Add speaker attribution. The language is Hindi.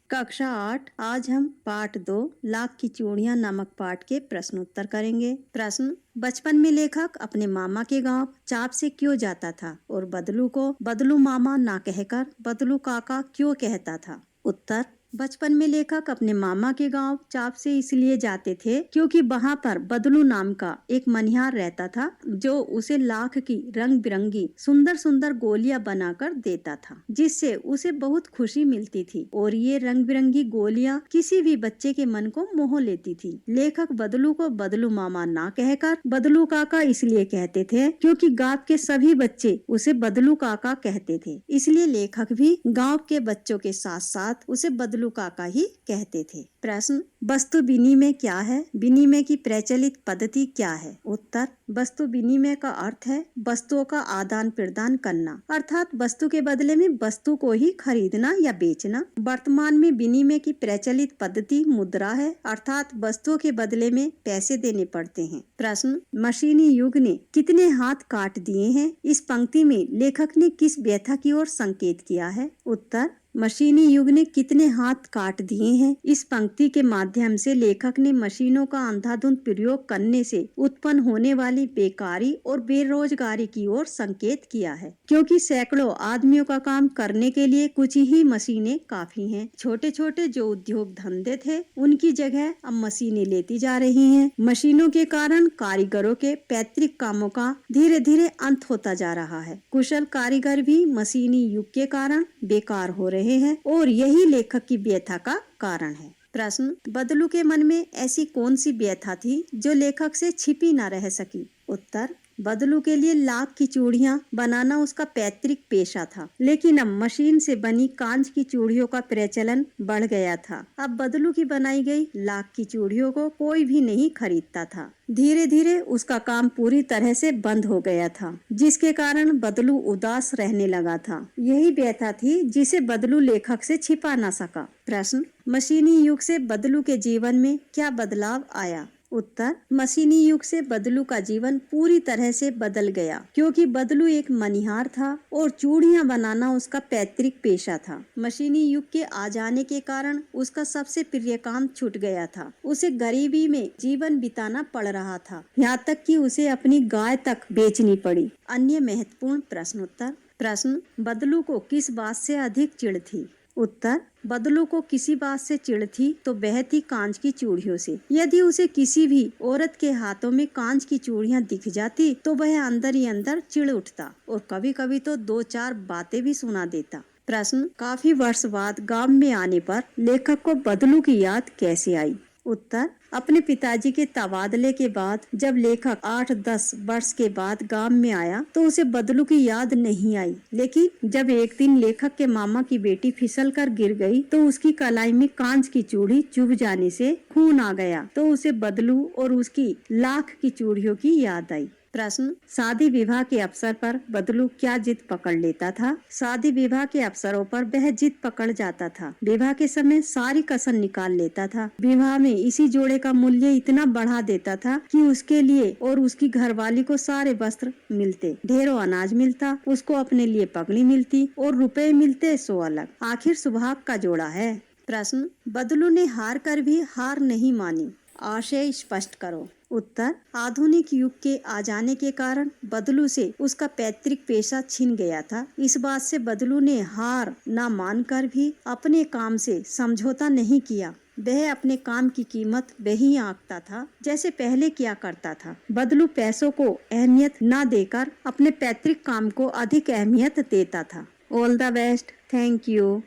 Speaker 1: कक्षा 8 आज हम पाठ 2 लाख की चूड़ियां नामक पाठ के प्रश्नोत्तर करेंगे। प्रश्न, बचपन में लेखक अपने मामा के गांव चाप से क्यों जाता था और बदलू को बदलू मामा ना कहकर बदलू काका क्यों कहता था? उत्तर, बचपन में लेखक अपने मामा के गांव चाप से इसलिए जाते थे क्योंकि वहां पर बदलू नाम का एक मनिहार रहता था जो उसे लाख की रंग बिरंगी सुंदर सुंदर गोलियां बनाकर देता था, जिससे उसे बहुत खुशी मिलती थी और ये रंग बिरंगी गोलियां किसी भी बच्चे के मन को मोह लेती थी। लेखक बदलू को बदलू मामा ना कहकर बदलू काका इसलिए कहते थे क्योंकि गांव के सभी बच्चे उसे बदलू काका कहते थे, इसलिए लेखक भी गांव के बच्चों के साथ साथ उसे बदलू काका ही कहते थे। प्रश्न, वस्तु विनिमय क्या है? विनिमय की प्रचलित पद्धति क्या है? उत्तर, वस्तु विनिमय का अर्थ है वस्तुओं का आदान प्रदान करना, अर्थात वस्तु के बदले में वस्तु को ही खरीदना या बेचना। वर्तमान में विनिमय की प्रचलित पद्धति मुद्रा है, अर्थात वस्तुओं के बदले में पैसे देने पड़ते हैं। प्रश्न, मशीनी युग ने कितने हाथ काट दिए हैं? इस पंक्ति में लेखक ने किस व्यथा की ओर संकेत किया है? उत्तर, मशीनी युग ने कितने हाथ काट दिए हैं। इस पंक्ति के माध्यम से लेखक ने मशीनों का अंधाधुंध प्रयोग करने से उत्पन्न होने वाली बेकारी और बेरोजगारी की ओर संकेत किया है, क्योंकि सैकड़ों आदमियों का काम करने के लिए कुछ ही मशीनें काफी हैं। छोटे छोटे जो उद्योग धंधे थे उनकी जगह अब मशीनें लेती जा रही हैं। मशीनों के कारण कारीगरों के पैतृक कामों का धीरे धीरे अंत होता जा रहा है। कुशल कारीगर भी मशीनी युग के कारण बेकार हो रहे हैं और यही लेखक की व्यथा का कारण है। प्रश्न, बदलू के मन में ऐसी कौन सी व्यथा थी जो लेखक से छिपी न रह सकी? उत्तर, बदलू के लिए लाख की चूड़ियां बनाना उसका पैतृक पेशा था, लेकिन अब मशीन से बनी कांच की चूड़ियों का प्रचलन बढ़ गया था। अब बदलू की बनाई गई लाख की चूड़ियों को कोई भी नहीं खरीदता था। धीरे धीरे उसका काम पूरी तरह से बंद हो गया था, जिसके कारण बदलू उदास रहने लगा था। यही व्यथा थी जिसे बदलू लेखक से छिपा न सका। प्रश्न, मशीनी युग से बदलू के जीवन में क्या बदलाव आया? उत्तर, मशीनी युग से बदलू का जीवन पूरी तरह से बदल गया, क्योंकि बदलू एक मनिहार था और चूड़ियां बनाना उसका पैतृक पेशा था। मशीनी युग के आ जाने के कारण उसका सबसे प्रिय काम छूट गया था। उसे गरीबी में जीवन बिताना पड़ रहा था, यहाँ तक कि उसे अपनी गाय तक बेचनी पड़ी। अन्य महत्वपूर्ण प्रश्नोत्तर। प्रश्न, बदलू को किस बात से अधिक चिढ़ थी? उत्तर, बदलू को किसी बात से चिढ़ थी तो वह थी कांच की चूड़ियों से। यदि उसे किसी भी औरत के हाथों में कांच की चूड़ियां दिख जाती तो वह अंदर ही अंदर चिढ़ उठता और कभी कभी तो 2-4 बातें भी सुना देता। प्रश्न, काफी वर्ष बाद गांव में आने पर लेखक को बदलू की याद कैसे आई? उत्तर, अपने पिताजी के तबादले के बाद जब लेखक 8-10 वर्ष के बाद गांव में आया तो उसे बदलू की याद नहीं आई, लेकिन जब एक दिन लेखक के मामा की बेटी फिसल कर गिर गई तो उसकी कलाई में कांच की चूड़ी चुभ जाने से खून आ गया तो उसे बदलू और उसकी लाख की चूड़ियों की याद आई। प्रश्न, शादी विवाह के अवसर पर बदलू क्या जिद पकड़ लेता था? शादी विवाह के अवसरों पर वह जिद पकड़ जाता था। विवाह के समय सारी कसर निकाल लेता था। विवाह में इसी जोड़े का मूल्य इतना बढ़ा देता था कि उसके लिए और उसकी घरवाली को सारे वस्त्र मिलते, ढेरों अनाज मिलता, उसको अपने लिए पगड़ी मिलती और रुपए मिलते सो अलग। आखिर सुभाग का जोड़ा है। प्रश्न, बदलू ने हार कर भी हार नहीं मानी, आशय स्पष्ट करो। उत्तर, आधुनिक युग के आ जाने के कारण बदलू से उसका पैतृक पेशा छिन गया था। इस बात से बदलू ने हार न मानकर भी अपने काम से समझौता नहीं किया। वह अपने काम की कीमत वही आंकता था जैसे पहले किया करता था। बदलू पैसों को अहमियत न देकर अपने पैतृक काम को अधिक अहमियत देता था। All the best. Thank you.